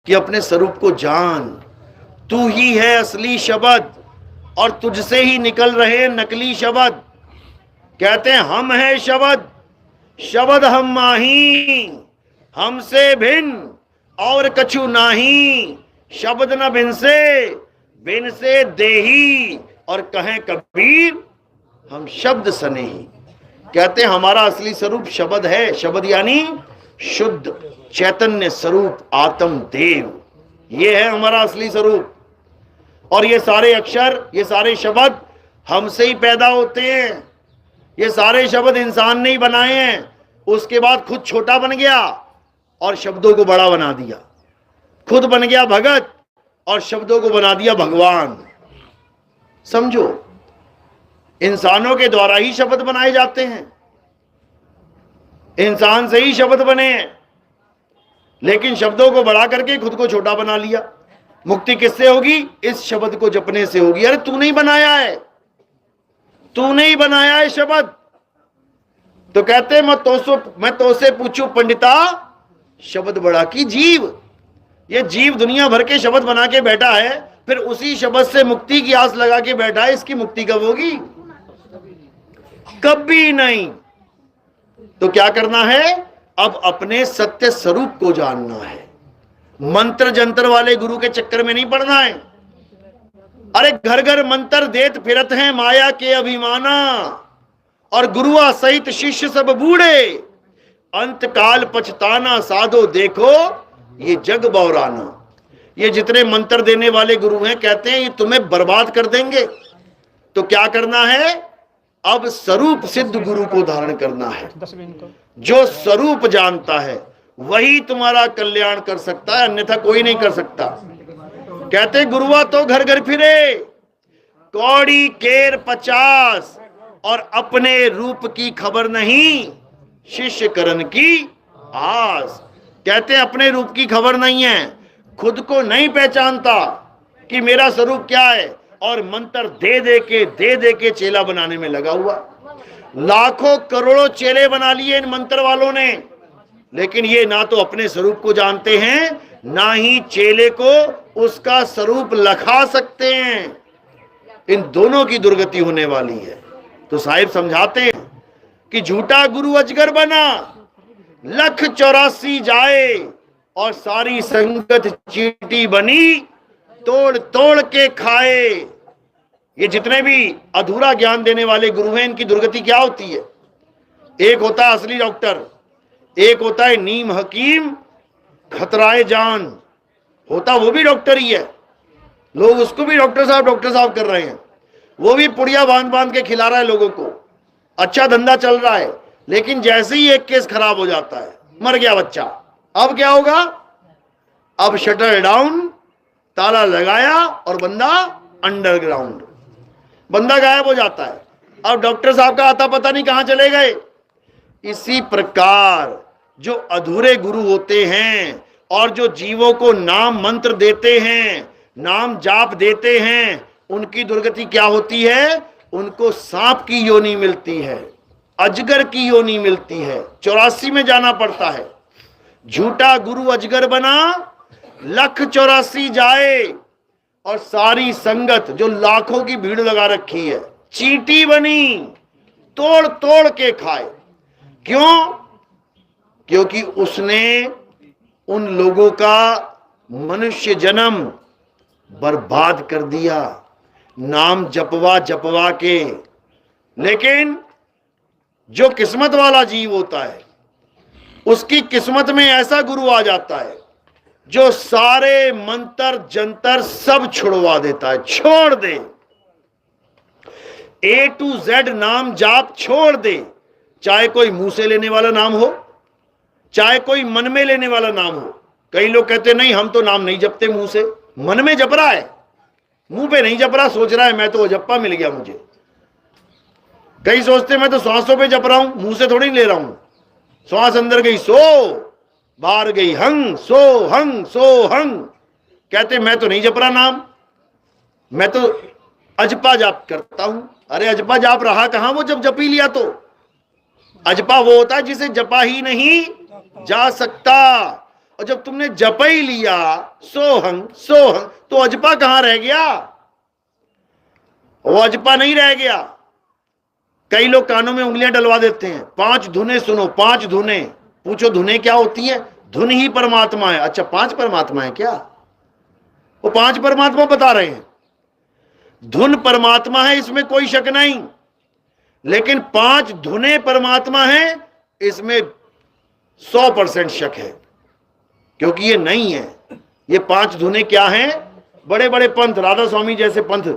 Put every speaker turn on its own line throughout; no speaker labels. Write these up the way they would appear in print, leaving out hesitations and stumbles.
कि अपने स्वरूप को जान। तू ही है असली शब्द और तुझसे ही निकल रहे नकली शब्द। कहते हैं हम है शब्द, शब्द हम माही, हमसे भिन्न और कछु नाही। शब्द न भिन से देही, और कहें कबीर हम शब्द सनेही। कहते हैं हमारा असली स्वरूप शब्द है। शब्द यानी शुद्ध चैतन्य स्वरूप आत्म देव, ये है हमारा असली स्वरूप। और ये सारे अक्षर, ये सारे शब्द हमसे ही पैदा होते हैं। ये सारे शब्द इंसान ने ही बनाए हैं। उसके बाद खुद छोटा बन गया और शब्दों को बड़ा बना दिया। खुद बन गया भगत और शब्दों को बना दिया भगवान। समझो, इंसानों के द्वारा ही शब्द बनाए जाते हैं, इंसान से ही शब्द बने हैं, लेकिन शब्दों को बड़ा करके खुद को छोटा बना लिया। मुक्ति किससे होगी? इस शब्द को जपने से होगी। अरे तूने ही बनाया है, तूने ही बनाया है शब्द। तो कहते मैं तो से पूछूं पंडिता, शब्द बड़ा की जीव। ये जीव दुनिया भर के शब्द बना के बैठा है, फिर उसी शब्द से मुक्ति की आस लगा के बैठा है। इसकी मुक्ति कब होगी? कभी नहीं। तो क्या करना है? अब अपने सत्य स्वरूप को जानना है। मंत्र जंतर वाले गुरु के चक्कर में नहीं पड़ना है। अरे घर घर मंत्र देत फिरत हैं माया के अभिमाना, और गुरुआ सहित शिष्य सब बूढ़े। अंत काल पछताना साधो देखो ये जग बौराना। ये जितने मंत्र देने वाले गुरु हैं, कहते हैं ये तुम्हें बर्बाद कर देंगे। तो क्या करना है? अब स्वरूप सिद्ध गुरु को धारण करना है। जो स्वरूप जानता है वही तुम्हारा कल्याण कर सकता है, अन्यथा कोई नहीं कर सकता। कहते गुरुआ तो घर घर फिरे, कौड़ी केर 50, और अपने रूप की खबर नहीं, शिष्य करण की आस। कहते हैं अपने रूप की खबर नहीं है, खुद को नहीं पहचानता कि मेरा स्वरूप क्या है, और मंत्र दे दे के चेला बनाने में लगा हुआ। लाखों करोड़ों चेले बना लिए इन मंत्र वालों ने, लेकिन ये ना तो अपने स्वरूप को जानते हैं, ना ही चेले को उसका स्वरूप लखा सकते हैं। इन दोनों की दुर्गति होने वाली है। तो साहिब समझाते हैं कि झूठा गुरु अजगर बना, 184 जाए, और सारी संगत चींटी बनी, तोड़ तोड़ के खाए। ये जितने भी अधूरा ज्ञान देने वाले गुरु हैं, इनकी दुर्गति क्या होती है? एक होता है असली डॉक्टर, एक होता है नीम हकीम खतराए जान। होता वो भी डॉक्टर ही है, लोग उसको भी डॉक्टर साहब कर रहे हैं। वो भी पुड़िया बांध बांध के खिला रहा है लोगों को, अच्छा धंधा चल रहा है। लेकिन जैसे ही एक केस खराब हो जाता है, मर गया बच्चा, अब क्या होगा? अब शटर डाउन, ताला लगाया और बंदा अंडरग्राउंड, बंदा गायब हो जाता है। अब डॉक्टर साहब का आता पता नहीं कहां चले गए। इसी प्रकार जो अधूरे गुरु होते हैं और जो जीवों को नाम मंत्र देते हैं, नाम जाप देते हैं, उनकी दुर्गति क्या होती है? उनको सांप की योनि मिलती है, अजगर की योनि मिलती है, 84 में जाना पड़ता है। झूठा गुरु अजगर बना, 184 जाए, और सारी संगत जो लाखों की भीड़ लगा रखी है, चींटी बनी, तोड़ तोड़ के खाए। क्यों? क्योंकि उसने उन लोगों का मनुष्य जन्म बर्बाद कर दिया, नाम जपवा के। लेकिन जो किस्मत वाला जीव होता है, उसकी किस्मत में ऐसा गुरु आ जाता है जो सारे मंत्र जंतर सब छुड़वा देता है, छोड़ दे, A to Z नाम जाप छोड़ दे। चाहे कोई मुंह से लेने वाला नाम हो, चाहे कोई मन में लेने वाला नाम हो। कई लोग कहते नहीं हम तो नाम नहीं जपते मुंह से, मन में जप रहा है, मुंह पे नहीं जप रहा, सोच रहा है मैं तो जप्पा मिल गया मुझे। कई सोचते मैं तो सांसों पे जप रहा हूं, मुंह से थोड़ी ले रहा हूं। श्वास अंदर गई सो, बाहर गई हंग सो हंग सो हंग। कहते मैं तो नहीं जप रहा नाम, मैं तो अजपा जाप करता हूं। अरे अजपा जाप रहा कहां वो जब जप ही लिया तो? अजपा वो होता है जिसे जपा ही नहीं जा सकता। और जब तुमने जप ही लिया सोहंग सोहंग, तो अजपा कहां रह गया? वो अजपा नहीं रह गया। कई लोग कानों में उंगलियां डलवा देते हैं, 5 धुनें सुनो, 5 धुनें। पूछो धुनें क्या होती है? धुन ही परमात्मा है। अच्छा 5 परमात्मा है क्या? वो 5 परमात्मा बता रहे हैं। धुन परमात्मा है, इसमें कोई शक नहीं, लेकिन 5 धुनें परमात्मा है, इसमें 100% शक है, क्योंकि ये नहीं है। ये 5 धुनें क्या हैं? बड़े बड़े पंथ, राधा स्वामी जैसे पंथ,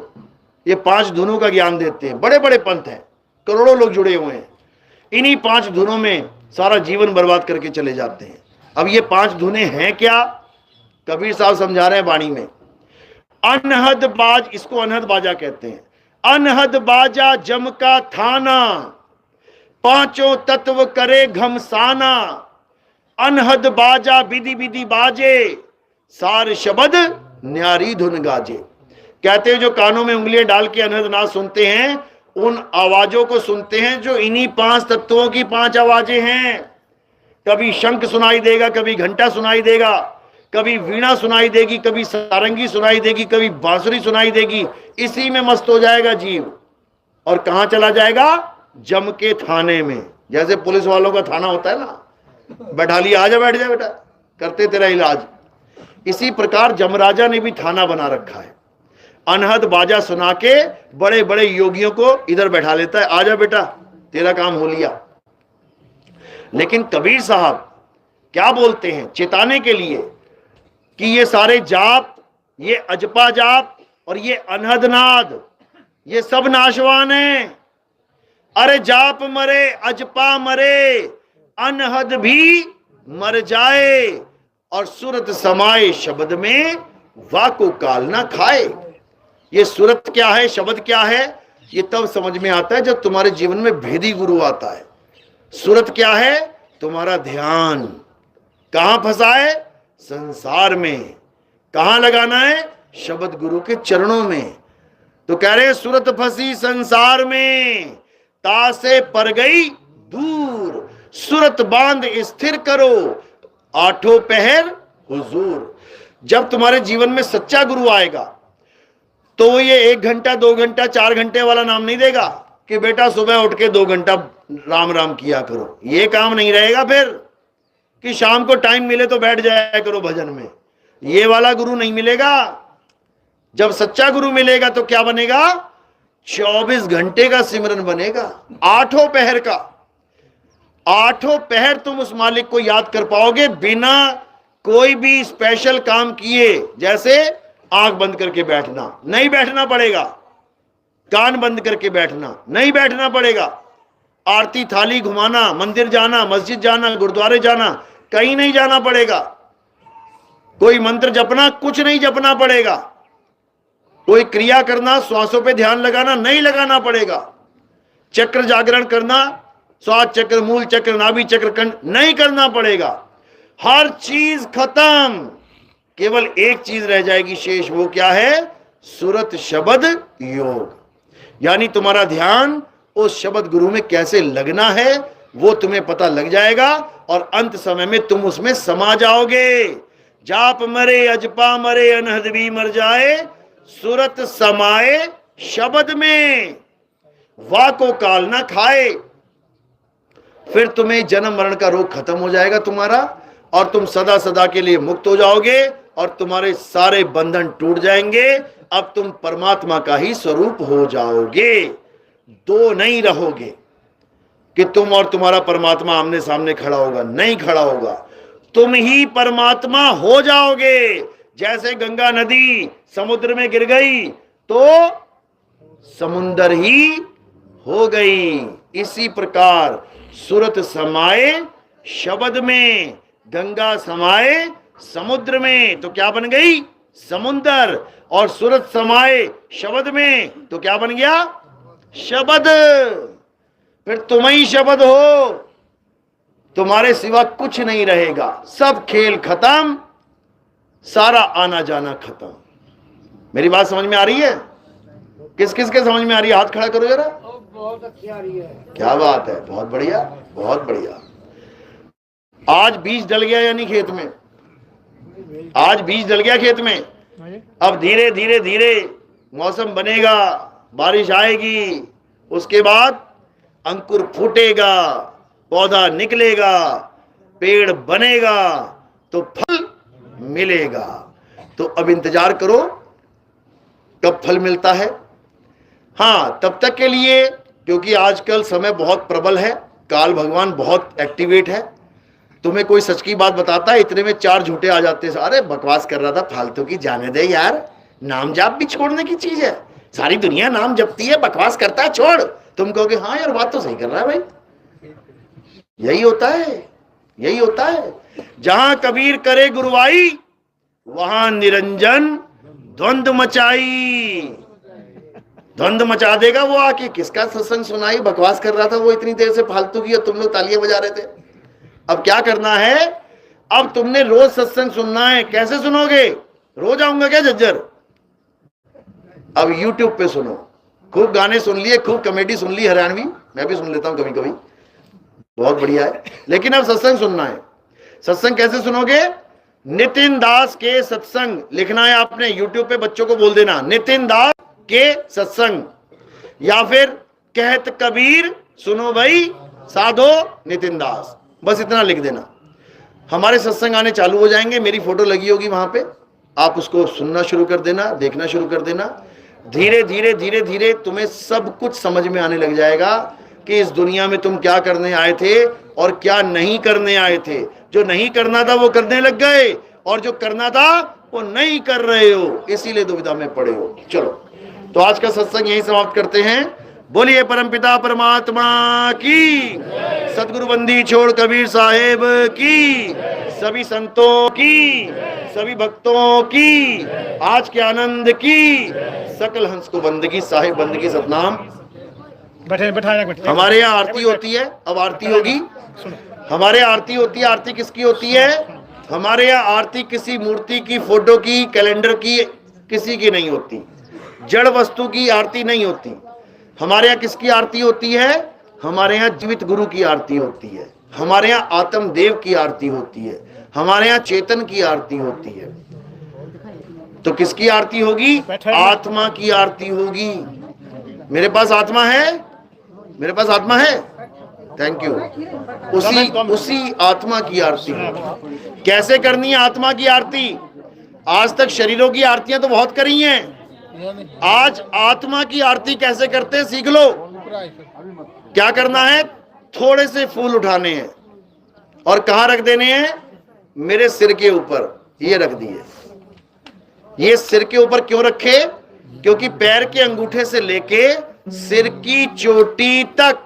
ये 5 धुनों का ज्ञान देते हैं। बड़े बड़े पंथ हैं, करोड़ों लोग जुड़े हुए हैं, इन्हीं 5 धुनों में सारा जीवन बर्बाद करके चले जाते हैं। अब ये 5 धुनें हैं क्या? कबीर साहब समझा रहे हैं वाणी में। अनहद बाज, इसको अनहद बाजा कहते हैं। अनहद बाजा जम का थाना, 5 तत्व करे घमसाना। अनहद बाजा विधि विधि बाजे, सार शब्द न्यारी धुन गाजे। कहते हैं जो कानों में उंगलियां डाल के अनहद नाद सुनते हैं, उन आवाजों को सुनते हैं जो इन्हीं 5 तत्वों की 5 आवाजें हैं। कभी शंख सुनाई देगा, कभी घंटा सुनाई देगा, कभी वीणा सुनाई देगी, कभी सारंगी सुनाई देगी, कभी बांसुरी सुनाई देगी। इसी में मस्त हो जाएगा जीव, और कहां चला जाएगा? जम के थाने में। जैसे पुलिस वालों का थाना होता है ना, बैठा लिया, आजा बैठ जा बेटा, करते तेरा इलाज। इसी प्रकार जमराजा ने भी थाना बना रखा है। अनहद बाजा सुना के बड़े बड़े योगियों को इधर बैठा लेता है, आजा बेटा तेरा काम हो लिया। लेकिन कबीर साहब क्या बोलते हैं चेताने के लिए कि ये सारे जाप, ये अजपा जाप और ये अनहद नाद, ये सब नाशवान हैं। अरे जाप मरे, अजपा मरे, अनहद भी मर जाए, और सूरत समाए शब्द में वाको काल ना खाए। ये सूरत क्या है, शब्द क्या है, ये तब समझ में आता है जब तुम्हारे जीवन में भेदी गुरु आता है। सूरत क्या है? तुम्हारा ध्यान कहां फंसा है? संसार में। कहां लगाना है? शब्द गुरु के चरणों में। तो कह रहे सूरत फंसी संसार में, तासे पर गई दूर। सूरत बांध स्थिर करो, 8 पहर हुजूर। जब तुम्हारे जीवन में सच्चा गुरु आएगा तो वो ये 1 घंटा 2 घंटा 4 घंटे वाला नाम नहीं देगा कि बेटा सुबह उठ के 2 घंटा राम राम किया करो। ये काम नहीं रहेगा फिर कि शाम को टाइम मिले तो बैठ जाया करो भजन में। ये वाला गुरु नहीं मिलेगा। जब सच्चा गुरु मिलेगा तो क्या बनेगा? 24 घंटे का सिमरन बनेगा, 8 पहर का। 8 पहर तुम उस मालिक को याद कर पाओगे बिना कोई भी स्पेशल काम किए। जैसे आंख बंद करके बैठना, नहीं बैठना पड़ेगा। कान बंद करके बैठना, नहीं बैठना पड़ेगा। आरती थाली घुमाना, मंदिर जाना, मस्जिद जाना, गुरुद्वारे जाना, कहीं नहीं जाना पड़ेगा। कोई मंत्र जपना, कुछ नहीं जपना पड़ेगा। कोई क्रिया करना, श्वासों पे ध्यान लगाना, नहीं लगाना पड़ेगा। चक्र जागरण करना, श्वास चक्र, मूल चक्र, नाभि चक्र, कंठ, नहीं करना पड़ेगा। हर चीज खत्म, केवल एक चीज रह जाएगी शेष। वो क्या है? सूरत शब्द योग। यानी तुम्हारा ध्यान उस शब्द गुरु में कैसे लगना है वो तुम्हें पता लग जाएगा, और अंत समय में तुम उसमें समा जाओगे। जाप मरे, अजपा मरे, अनहद भी मर जाए, सूरत समाए शब्द में, वाको काल ना खाए। फिर तुम्हें जन्म मरण का रोग खत्म हो जाएगा तुम्हारा, और तुम सदा सदा के लिए मुक्त हो जाओगे, और तुम्हारे सारे बंधन टूट जाएंगे। अब तुम परमात्मा का ही स्वरूप हो जाओगे। 2 नहीं रहोगे कि तुम और तुम्हारा परमात्मा आमने सामने खड़ा होगा, नहीं खड़ा होगा। तुम ही परमात्मा हो जाओगे। जैसे गंगा नदी समुद्र में गिर गई तो समुंदर ही हो गई, इसी प्रकार सूरत समाए शब्द में, गंगा समाए समुद्र में तो क्या बन गई? समुंदर। और सूरत समाए शब्द में तो क्या बन गया? शब्द। फिर तुम ही शब्द हो, तुम्हारे सिवा कुछ नहीं रहेगा। सब खेल खत्म, सारा आना जाना खत्म। मेरी बात समझ में आ रही है? किस किस के समझ में आ रही है? हाथ खड़ा करो जरा।
बहुत अच्छी आ रही है।
क्या बात है, बहुत बढ़िया, बहुत बढ़िया। आज बीज डल गया यानी खेत में, आज बीज डल गया खेत में, अब धीरे धीरे धीरे मौसम बनेगा, बारिश आएगी, उसके बाद अंकुर फूटेगा, पौधा निकलेगा, पेड़ बनेगा, तो फल मिलेगा। तो अब इंतजार करो कब फल मिलता है। हाँ, तब तक के लिए, क्योंकि आजकल समय बहुत प्रबल है, काल भगवान बहुत एक्टिवेट है, तुम्हें कोई सच की बात बताता है, इतने में 4 झूठे आ जाते हैं, अरे बकवास कर रहा था, फालतू की, जाने दे यार, नाम जाप भी छोड़ने की चीज है, सारी दुनिया नाम जपती है, बकवास करता है, छोड़। तुम कहोगे हाँ यार बात तो सही कर रहा है भाई। यही होता है, यही होता है। जहां कबीर करे गुरुवाई, वहां निरंजन द्वंद मचाई। द्वंद मचा देगा वो आके, किसका सत्संग सुनाई, बकवास कर रहा था वो इतनी देर से फालतू की, और तुम लोग तालियां बजा रहे थे। अब क्या करना है, अब तुमने रोज सत्संग सुनना है। कैसे सुनोगे, रोज आऊंगा क्या जज्जर? अब YouTube पे सुनो, खूब गाने सुन लिए, खूब कॉमेडी सुन ली हरियाणवी, मैं भी सुन लेता हूं कभी कभी, बहुत बढ़िया है। लेकिन अब सत्संग सुनना है। सत्संग कैसे सुनोगे? नितिन दास के सत्संग लिखना है आपने, YouTube पे बच्चों को बोल देना नितिन दास के सत्संग, या फिर कहत कबीर सुनो भाई साधो नितिन दास, बस इतना लिख देना। हमारे सत्संग आने चालू हो जाएंगे, मेरी फोटो लगी होगी वहां पे, आप उसको सुनना शुरू कर देना, देखना शुरू कर देना। धीरे धीरे धीरे धीरे तुम्हें सब कुछ समझ में आने लग जाएगा कि इस दुनिया में तुम क्या करने आए थे और क्या नहीं करने आए थे। जो नहीं करना था वो करने लग गए, और जो करना था वो नहीं कर रहे हो, इसीलिए दुविधा में पड़े हो। चलो, तो आज का सत्संग यही समाप्त करते हैं। बोलिए परमपिता परमात्मा की, सदगुरु बंदी छोड़ कबीर साहेब की, सभी संतों की, सभी भक्तों की, आज के आनंद की, सकल हंस को बंदगी, साहेब बंदगी, सतनाम। हमारे यहाँ आरती होती है, अब आरती होगी। हमारे आरती होती है, आरती किसकी होती है? हमारे यहाँ आरती किसी मूर्ति की, फोटो की, कैलेंडर की, किसी की नहीं होती, जड़ वस्तु की आरती नहीं होती। हमारे यहाँ किसकी आरती होती है? हमारे यहाँ जीवित गुरु की आरती होती है, हमारे यहाँ आत्म देव की आरती होती है, हमारे यहाँ चेतन की आरती होती है। तो किसकी आरती होगी? आत्मा की आरती होगी। मेरे पास आत्मा है, मेरे पास आत्मा है, थैंक यू। उसी आत्मा की आरती होगी। कैसे करनी है आत्मा की आरती? आज तक शरीरों की आरतियां तो बहुत करी हैं, आज आत्मा की आरती कैसे करते हैं सीख लो। क्या करना है? थोड़े से फूल उठाने हैं और कहां रख देने हैं? मेरे सिर के ऊपर, ये रख दिए। ये सिर के ऊपर क्यों रखे? क्योंकि पैर के अंगूठे से लेके सिर की चोटी तक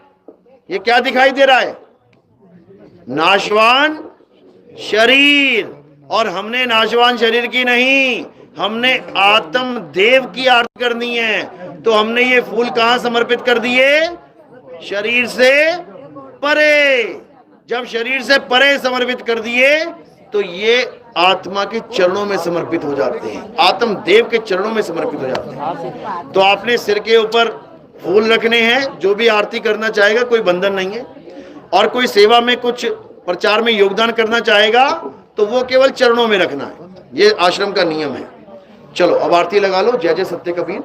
ये क्या दिखाई दे रहा है? नाशवान शरीर। और हमने नाशवान शरीर की नहीं, हमने आत्म देव की आरती करनी है। तो हमने ये फूल कहां समर्पित कर दिए? शरीर से परे। जब शरीर से परे समर्पित कर दिए तो ये आत्मा के चरणों में समर्पित हो जाते हैं, आत्म देव के चरणों में समर्पित हो जाते हैं। तो आपने सिर के ऊपर फूल रखने हैं। जो भी आरती करना चाहेगा, कोई बंधन नहीं है, और कोई सेवा में कुछ प्रचार में योगदान करना चाहेगा तो वो केवल चरणों में रखना है, ये आश्रम का नियम है। चलो अब आरती लगा लो। जय जय सत्य कबीर।